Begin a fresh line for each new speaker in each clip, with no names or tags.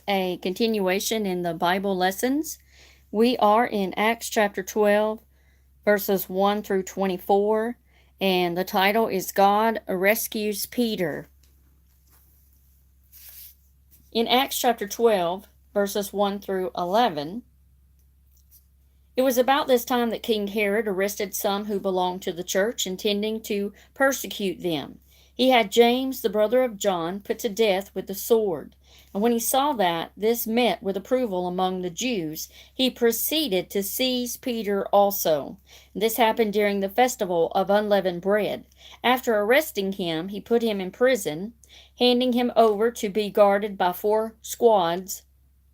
a continuation in the Bible lessons. We are in Acts chapter 12, verses 1 through 24, and the title is God Rescues Peter. In Acts chapter 12, verses 1 through 11, it was about this time that King Herod arrested some who belonged to the church, intending to persecute them. He had James, the brother of John, put to death with the sword. And when he saw that this met with approval among the Jews, he proceeded to seize Peter also. This happened during the festival of unleavened bread. After arresting him, he put him in prison, handing him over to be guarded by 4 squads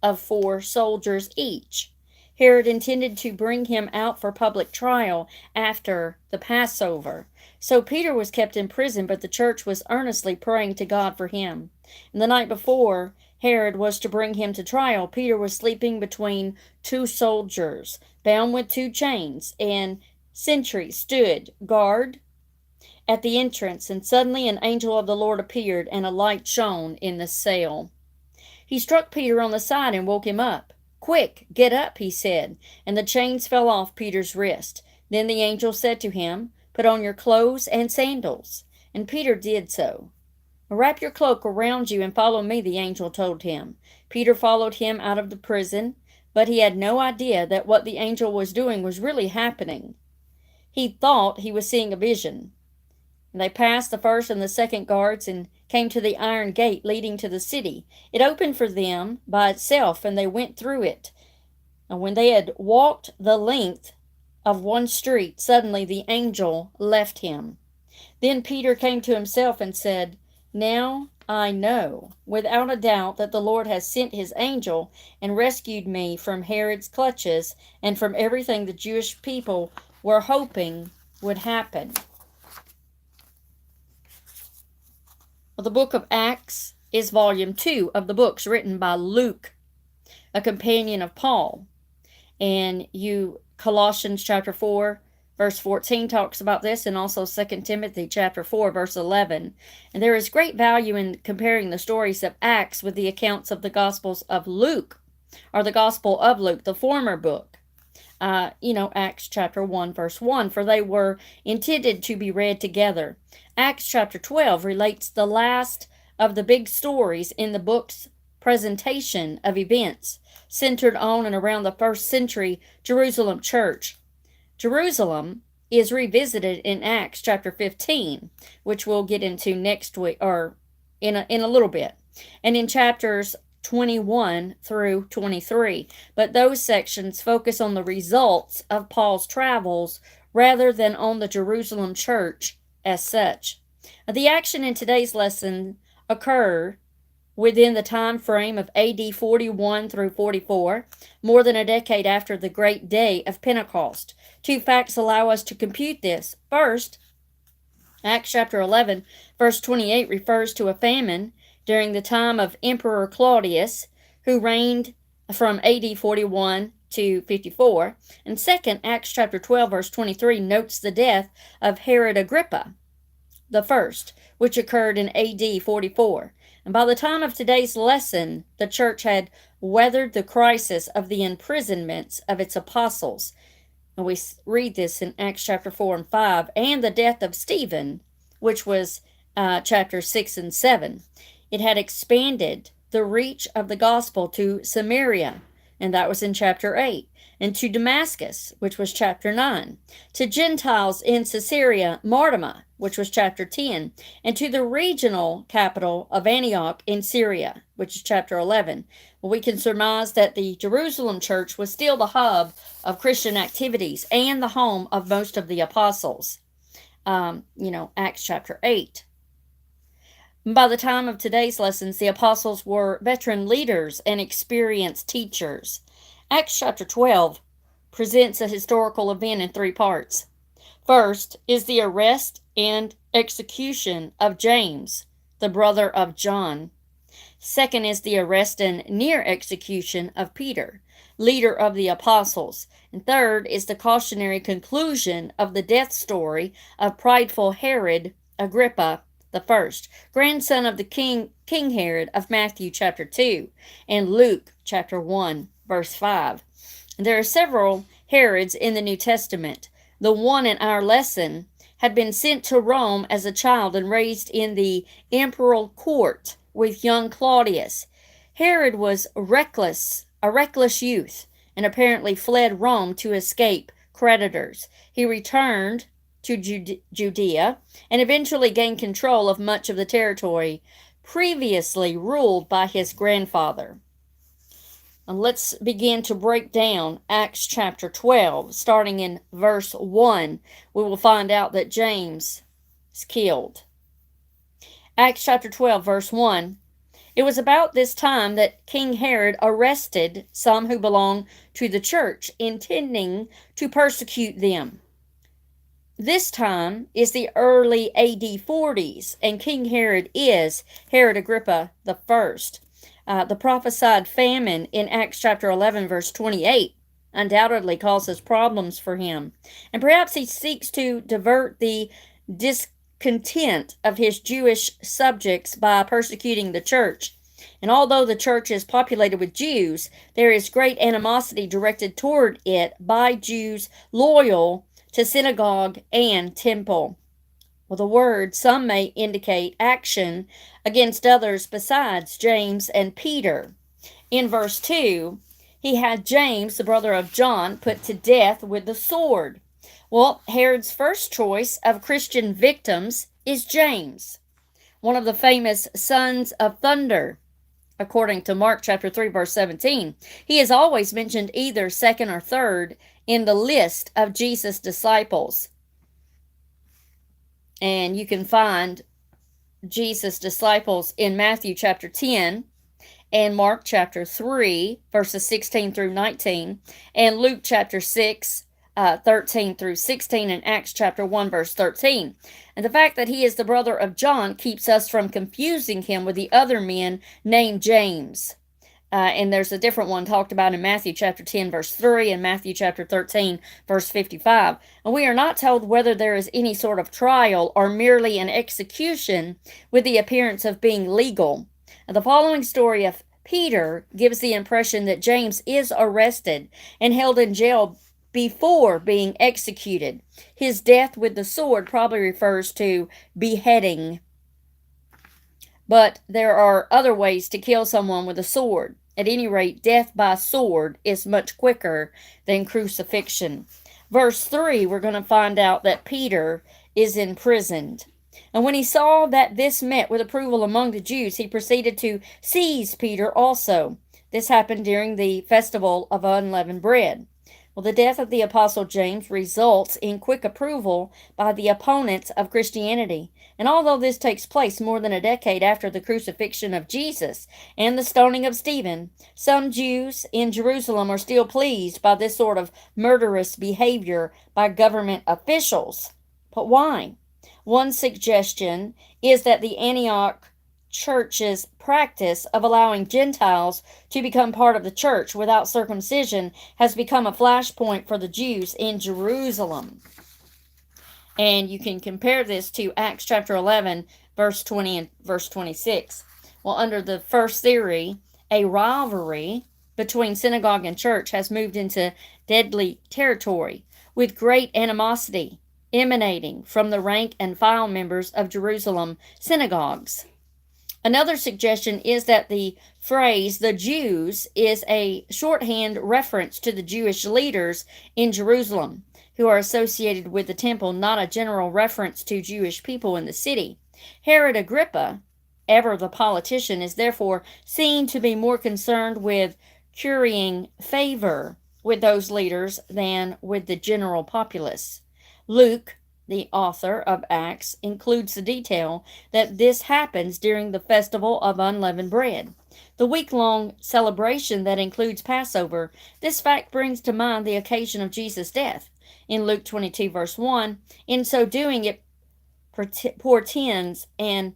of 4 soldiers each. Herod intended to bring him out for public trial after the Passover. So Peter was kept in prison, but the church was earnestly praying to God for him. And the night before Herod was to bring him to trial, Peter was sleeping between 2 soldiers, bound with 2 chains, and sentries stood guard at the entrance. And suddenly an angel of the Lord appeared, and a light shone in the cell. He struck Peter on the side and woke him up. "Quick, get up," he said, and the chains fell off Peter's wrist. Then the angel said to him, "Put on your clothes and sandals." And Peter did so. "Wrap your cloak around you and follow me," the angel told him. Peter followed him out of the prison, but he had no idea that what the angel was doing was really happening. He thought he was seeing a vision. And they passed the first and the second guards and came to the iron gate leading to the city. It opened for them by itself, and they went through it. And when they had walked the length of one street, suddenly the angel left him. Then Peter came to himself and said, "Now I know, without a doubt, that the Lord has sent his angel and rescued me from Herod's clutches and from everything the Jewish people were hoping would happen." Well, the book of Acts is volume 2 of the books written by Luke, a companion of Paul. And Colossians chapter 4, verse 14 talks about this, and also 2 Timothy chapter 4, verse 11. And there is great value in comparing the stories of Acts with the accounts of the Gospels of Luke, or the Gospel of Luke, the former book. Acts chapter 1, verse 1, for they were intended to be read together. Acts chapter 12 relates the last of the big stories in the book's presentation of events centered on and around the first century Jerusalem church. Jerusalem is revisited in Acts chapter 15, which we'll get into next week, or in a little bit, and in chapters 21 through 23. But those sections focus on the results of Paul's travels rather than on the Jerusalem church as such. The action in today's lesson occurred within the time frame of AD 41 through 44, more than a decade after the great day of Pentecost. 2 facts allow us to compute this. First, Acts chapter 11, verse 28 refers to a famine during the time of Emperor Claudius, who reigned from AD 41 to 54. And second, Acts chapter 12, verse 23 notes the death of Herod Agrippa the first, which occurred in AD 44. And by the time of today's lesson, the church had weathered the crisis of the imprisonments of its apostles. And we read this in Acts chapter 4 and 5, and the death of Stephen, which was chapter 6 and 7. It had expanded the reach of the gospel to Samaria, and that was in chapter 8, and to Damascus, which was chapter 9, to Gentiles in Caesarea Maritima, which was chapter 10, and to the regional capital of Antioch in Syria, which is chapter 11. Well, we can surmise that the Jerusalem church was still the hub of Christian activities and the home of most of the apostles. Acts chapter 8. By the time of today's lessons, the apostles were veteran leaders and experienced teachers. Acts chapter 12 presents a historical event in 3 parts. First is the arrest and execution of James, the brother of John. Second is the arrest and near execution of Peter, leader of the apostles. And third is the cautionary conclusion of the death story of prideful Herod Agrippa the first, grandson of the King Herod of Matthew chapter 2 and Luke chapter 1 verse 5. And there are several Herods in the New Testament. The one in our lesson had been sent to Rome as a child and raised in the imperial court with young Claudius. Herod was a reckless youth, and apparently fled Rome to escape creditors. He returned to Judea and eventually gained control of much of the territory previously ruled by his grandfather. And let's begin to break down Acts chapter 12. Starting in verse 1, we will find out that James is killed. Acts chapter 12, verse 1. It was about this time that King Herod arrested some who belonged to the church, intending to persecute them. This time is the early AD 40s, and King Herod is Herod Agrippa I. The prophesied famine in Acts chapter 11, verse 28, undoubtedly causes problems for him. And perhaps he seeks to divert the discontent of his Jewish subjects by persecuting the church. And although the church is populated with Jews, there is great animosity directed toward it by Jews loyal to synagogue and temple. Well, the word some may indicate action against others besides James and Peter. In verse 2, he had James, the brother of John, put to death with the sword. Well, Herod's first choice of Christian victims is James, one of the famous sons of thunder. According to Mark chapter 3, verse 17, he is always mentioned either second or third in the list of Jesus' disciples. And you can find Jesus' disciples in Matthew chapter 10 and Mark chapter 3, verses 16 through 19, and Luke chapter 6, 13 through 16, and Acts chapter 1, verse 13. And the fact that he is the brother of John keeps us from confusing him with the other men named James. And there's a different one talked about in Matthew chapter 10, verse 3, and Matthew chapter 13, verse 55. And we are not told whether there is any sort of trial or merely an execution with the appearance of being legal. The following story of Peter gives the impression that James is arrested and held in jail before being executed. His death with the sword probably refers to beheading. But there are other ways to kill someone with a sword. At any rate, death by sword is much quicker than crucifixion. Verse 3, we're going to find out that Peter is imprisoned. And when he saw that this met with approval among the Jews, he proceeded to seize Peter also. This happened during the festival of unleavened bread. Well, the death of the Apostle James results in quick approval by the opponents of Christianity. And although this takes place more than a decade after the crucifixion of Jesus and the stoning of Stephen, some Jews in Jerusalem are still pleased by this sort of murderous behavior by government officials. But why? One suggestion is that the Antioch church's practice of allowing Gentiles to become part of the church without circumcision has become a flashpoint for the Jews in Jerusalem. And you can compare this to Acts chapter 11, verse 20 and verse 26. Well, under the first theory, a rivalry between synagogue and church has moved into deadly territory, with great animosity emanating from the rank and file members of Jerusalem synagogues. Another suggestion is that the phrase, the Jews, is a shorthand reference to the Jewish leaders in Jerusalem who are associated with the temple, not a general reference to Jewish people in the city. Herod Agrippa, ever the politician, is therefore seen to be more concerned with currying favor with those leaders than with the general populace. Luke, the author of Acts, includes the detail that this happens during the festival of unleavened bread, the week-long celebration that includes Passover. This fact brings to mind the occasion of Jesus' death. In Luke 22, verse 1, in so doing, it portends an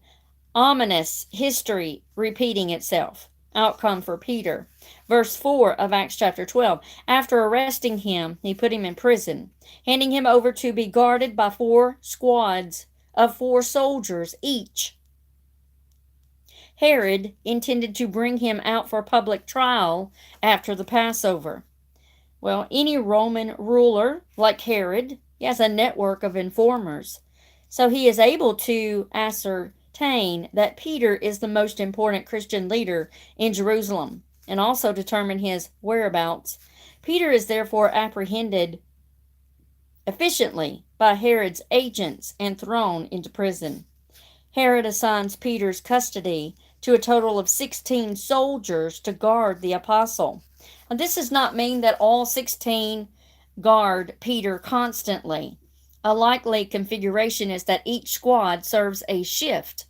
ominous history repeating itself. Outcome for Peter. Verse 4 of Acts chapter 12. After arresting him, he put him in prison, handing him over to be guarded by 4 squads of 4 soldiers each. Herod intended to bring him out for public trial after the Passover. Well, any Roman ruler, like Herod, he has a network of informers. So he is able to ascertain that Peter is the most important Christian leader in Jerusalem and also determine his whereabouts. Peter is therefore apprehended efficiently by Herod's agents and thrown into prison. Herod assigns Peter's custody to a total of 16 soldiers to guard the apostle. And this does not mean that all 16 guard Peter constantly. A likely configuration is that each squad serves a shift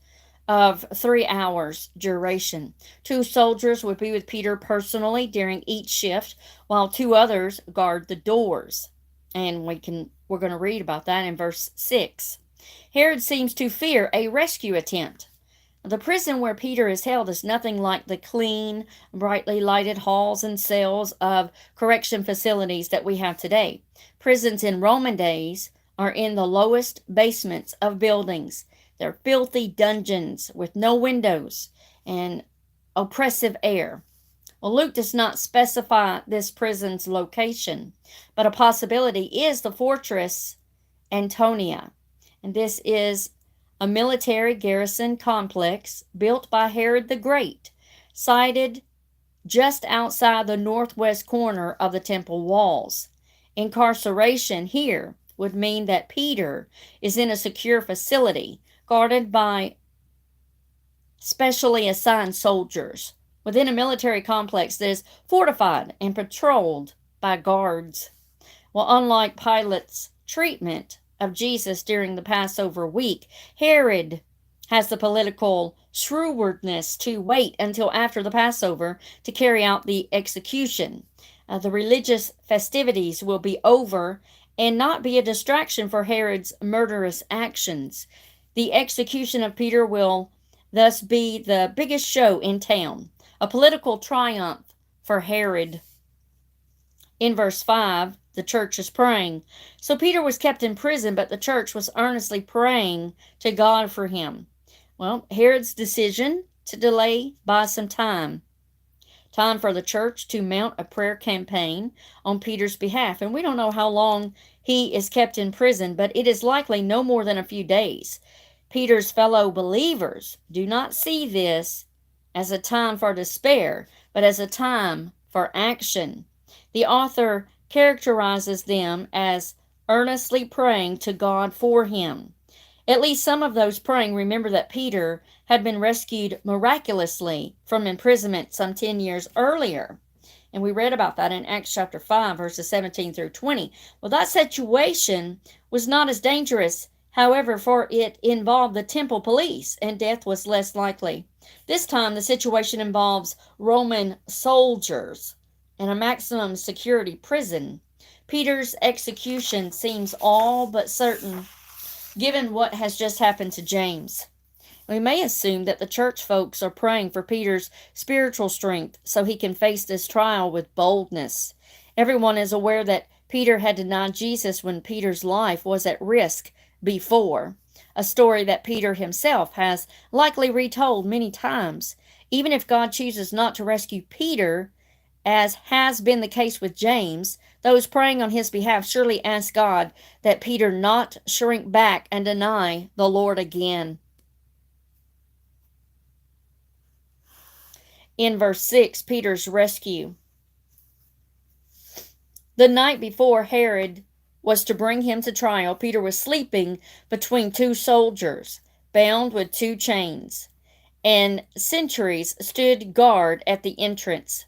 of 3 hours duration. 2 soldiers would be with Peter personally during each shift, while 2 others guard the doors. And we're going to read about that in verse 6. Herod seems to fear a rescue attempt. The prison where Peter is held is nothing like the clean, brightly lighted halls and cells of correction facilities that we have today. Prisons in Roman days are in the lowest basements of buildings. They're filthy dungeons with no windows and oppressive air. Well, Luke does not specify this prison's location, but a possibility is the fortress Antonia. And this is a military garrison complex built by Herod the Great, sited just outside the northwest corner of the temple walls. Incarceration here would mean that Peter is in a secure facility guarded by specially assigned soldiers within a military complex that is fortified and patrolled by guards. Well, unlike Pilate's treatment of Jesus during the Passover week, Herod has the political shrewdness to wait until after the Passover to carry out the execution. The religious festivities will be over and not be a distraction for Herod's murderous actions. The execution of Peter will thus be the biggest show in town, a political triumph for Herod. In verse 5, the church is praying. So Peter was kept in prison, but the church was earnestly praying to God for him. Well, Herod's decision to delay by some time for the church to mount a prayer campaign on Peter's behalf. And we don't know how long he is kept in prison, but it is likely no more than a few days. Peter's fellow believers do not see this as a time for despair, but as a time for action. The author characterizes them as earnestly praying to God for him. At least some of those praying remember that Peter had been rescued miraculously from imprisonment some 10 years earlier. And we read about that in Acts chapter 5, verses 17 through 20. Well, that situation was not as dangerous, however, for it involved the temple police, and death was less likely. This time, the situation involves Roman soldiers in a maximum security prison. Peter's execution seems all but certain, given what has just happened to James. We may assume that the church folks are praying for Peter's spiritual strength so he can face this trial with boldness. Everyone is aware that Peter had denied Jesus when Peter's life was at risk before, a story that Peter himself has likely retold many times. Even if God chooses not to rescue Peter, as has been the case with James, those praying on his behalf surely ask God that Peter not shrink back and deny the Lord again. In verse 6, Peter's rescue. The night before Herod was to bring him to trial, Peter was sleeping between 2 soldiers, bound with 2 chains, and sentries stood guard at the entrance.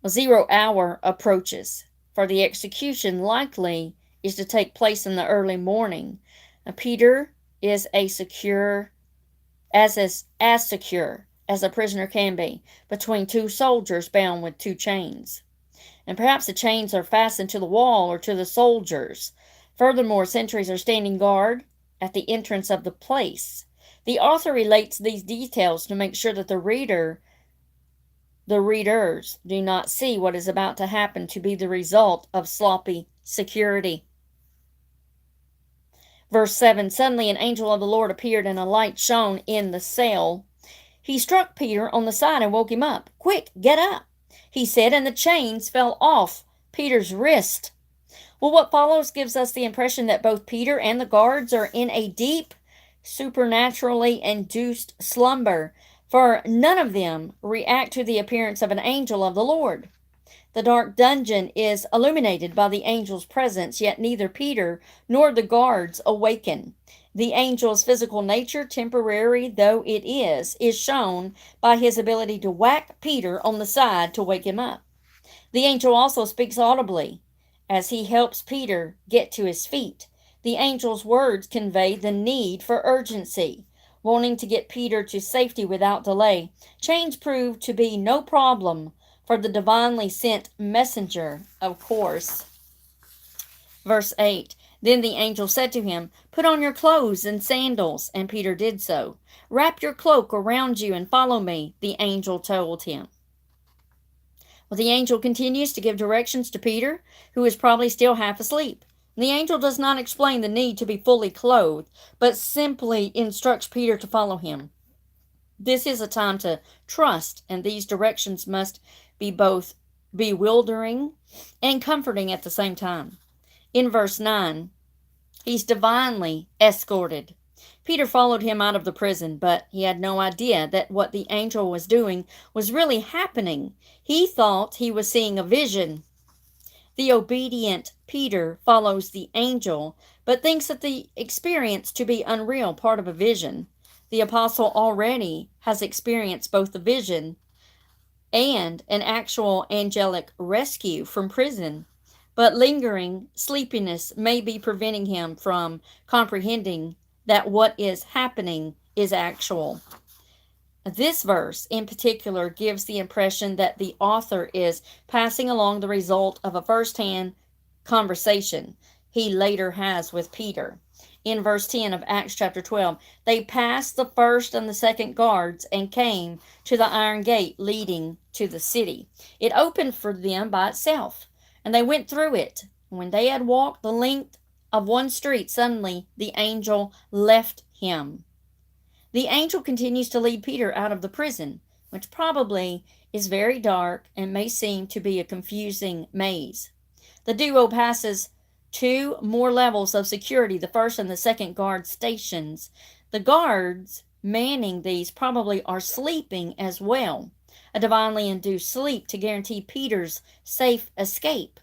A 0 hour approaches, for the execution likely is to take place in the early morning. Now, Peter is as secure as a prisoner can be, between 2 soldiers bound with 2 chains. And perhaps the chains are fastened to the wall or to the soldiers. Furthermore, sentries are standing guard at the entrance of the place. The author relates these details to make sure that the readers do not see what is about to happen to be the result of sloppy security. Verse 7, suddenly an angel of the Lord appeared, and a light shone in the cell. He struck Peter on the side and woke him up. "Quick, get up," he said, and the chains fell off Peter's wrist. Well, what follows gives us the impression that both Peter and the guards are in a deep, supernaturally induced slumber, for none of them react to the appearance of an angel of the Lord. The dark dungeon is illuminated by the angel's presence, yet neither Peter nor the guards awaken. The angel's physical nature, temporary though it is shown by his ability to whack Peter on the side to wake him up. The angel also speaks audibly as he helps Peter get to his feet. The angel's words convey the need for urgency, wanting to get Peter to safety without delay. Chains proved to be no problem for the divinely sent messenger, of course. Verse 8, then the angel said to him, "Put on your clothes and sandals," and Peter did so. "Wrap your cloak around you and follow me," the angel told him. Well, the angel continues to give directions to Peter, who is probably still half asleep. The angel does not explain the need to be fully clothed, but simply instructs Peter to follow him. This is a time to trust, and these directions must be both bewildering and comforting at the same time. In verse 9, he's divinely escorted. Peter followed him out of the prison, but he had no idea that what the angel was doing was really happening. He thought he was seeing a vision. The obedient Peter follows the angel, but thinks that the experience to be unreal, part of a vision. The apostle already has experienced both the vision and an actual angelic rescue from prison, but lingering sleepiness may be preventing him from comprehending that what is happening is actual. This verse in particular gives the impression that the author is passing along the result of a first-hand conversation he later has with Peter. In verse 10 of Acts chapter 12, they passed the first and the second guards and came to the iron gate leading to the city. It opened for them by itself, and they went through it. When they had walked the length of one street, suddenly the angel left him. The angel continues to lead Peter out of the prison, which probably is very dark and may seem to be a confusing maze. The duo passes 2 more levels of security, the first and the second guard stations. The guards manning these probably are sleeping as well, a divinely induced sleep to guarantee Peter's safe escape.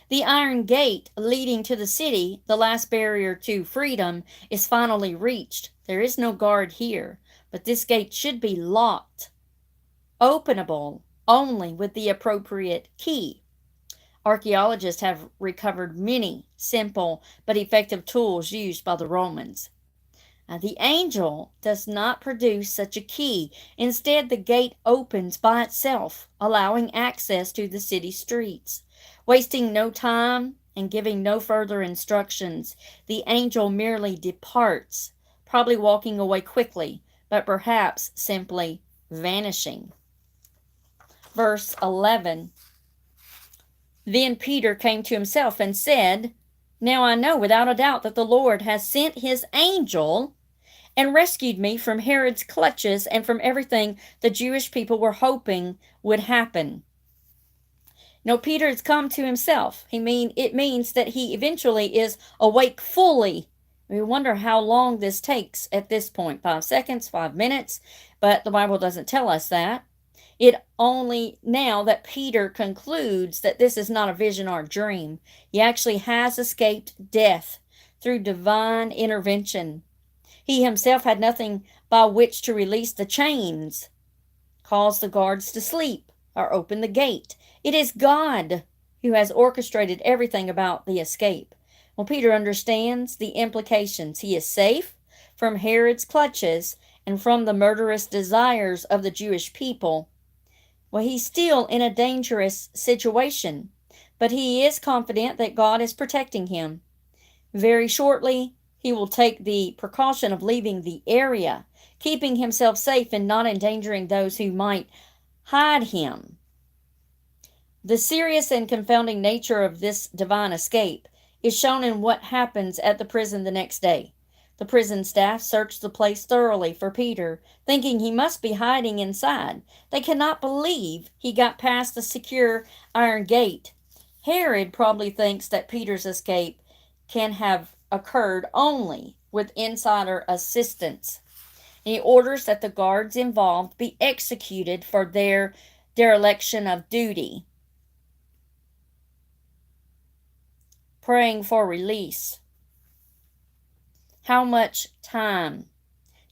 The iron gate leading to the city, the last barrier to freedom, is finally reached. There is no guard here, but this gate should be locked, openable only with the appropriate key. Archaeologists have recovered many simple but effective tools used by the Romans. The angel does not produce such a key. Instead, the gate opens by itself, allowing access to the city streets. Wasting no time and giving no further instructions, the angel merely departs, probably walking away quickly, but perhaps simply vanishing. Verse 11, then Peter came to himself and said, "Now I know without a doubt that the Lord has sent his angel and rescued me from Herod's clutches and from everything the Jewish people were hoping would happen." No, Peter has come to himself. It means that he eventually is awake fully. We wonder how long this takes at this point, 5 seconds, 5 minutes, but the Bible doesn't tell us that. It only now that Peter concludes that this is not a vision or a dream. He actually has escaped death through divine intervention. He himself had nothing by which to release the chains, cause the guards to sleep, or open the gate. It is God who has orchestrated everything about the escape. Well, Peter understands the implications. He is safe from Herod's clutches and from the murderous desires of the Jewish people. Well, he's still in a dangerous situation, but he is confident that God is protecting him. Very shortly, he will take the precaution of leaving the area, keeping himself safe and not endangering those who might hide him. The serious and confounding nature of this divine escape is shown in what happens at the prison the next day. The prison staff searched the place thoroughly for Peter, thinking he must be hiding inside. They cannot believe he got past the secure iron gate. Herod probably thinks that Peter's escape can have occurred only with insider assistance. He orders that the guards involved be executed for their dereliction of duty. Praying for release. How much time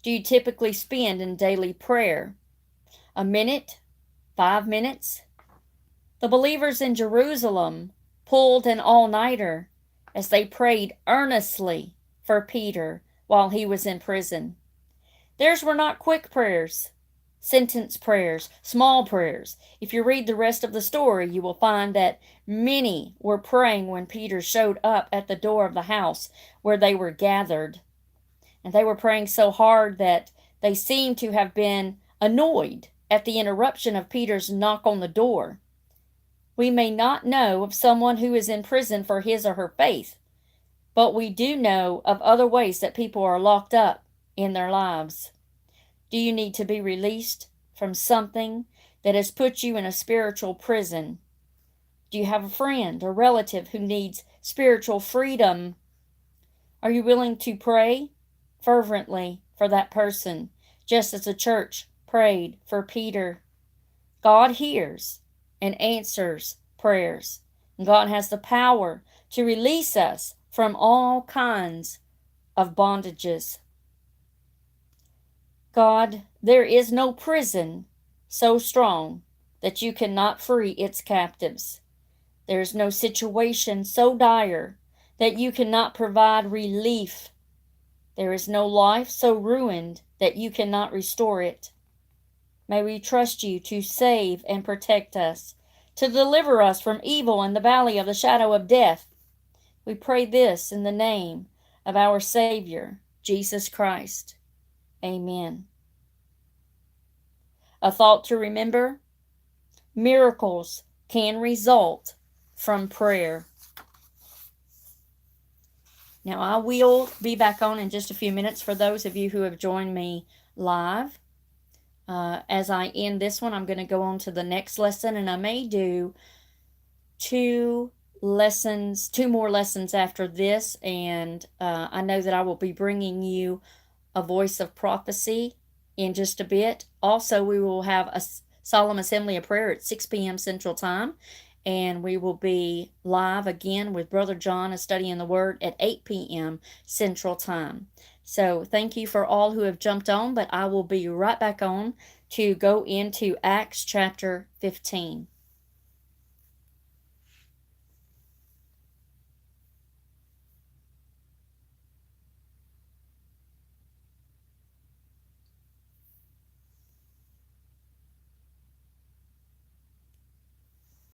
do you typically spend in daily prayer? A minute? 5 minutes? The believers in Jerusalem pulled an all-nighter as they prayed earnestly for Peter while he was in prison. Theirs were not quick prayers, sentence prayers, small prayers. If you read the rest of the story, you will find that many were praying when Peter showed up at the door of the house where they were gathered. And they were praying so hard that they seemed to have been annoyed at the interruption of Peter's knock on the door. We may not know of someone who is in prison for his or her faith, but we do know of other ways that people are locked up in their lives. Do you need to be released from something that has put you in a spiritual prison? Do you have a friend or relative who needs spiritual freedom? Are you willing to pray fervently for that person, just as the church prayed for Peter? God hears and answers prayers. And God has the power to release us from all kinds of bondages. God, there is no prison so strong that you cannot free its captives. There is no situation so dire that you cannot provide relief. There is no life so ruined that you cannot restore it. May we trust you to save and protect us, to deliver us from evil and the valley of the shadow of death. We pray this in the name of our Savior, Jesus Christ. Amen. A thought to remember: miracles can result from prayer. Now, I will be back on in just a few minutes for those of you who have joined me live. As I end this one, I'm going to go on to the next lesson, and I may do two more lessons after this, and I know that I will be bringing you a voice of prophecy in just a bit. Also, we will have a solemn assembly of prayer at 6 p.m. Central Time, and we will be live again with Brother John, a study in the Word, at 8 p.m. Central Time. So thank you for all who have jumped on, but I will be right back on to go into Acts chapter 15.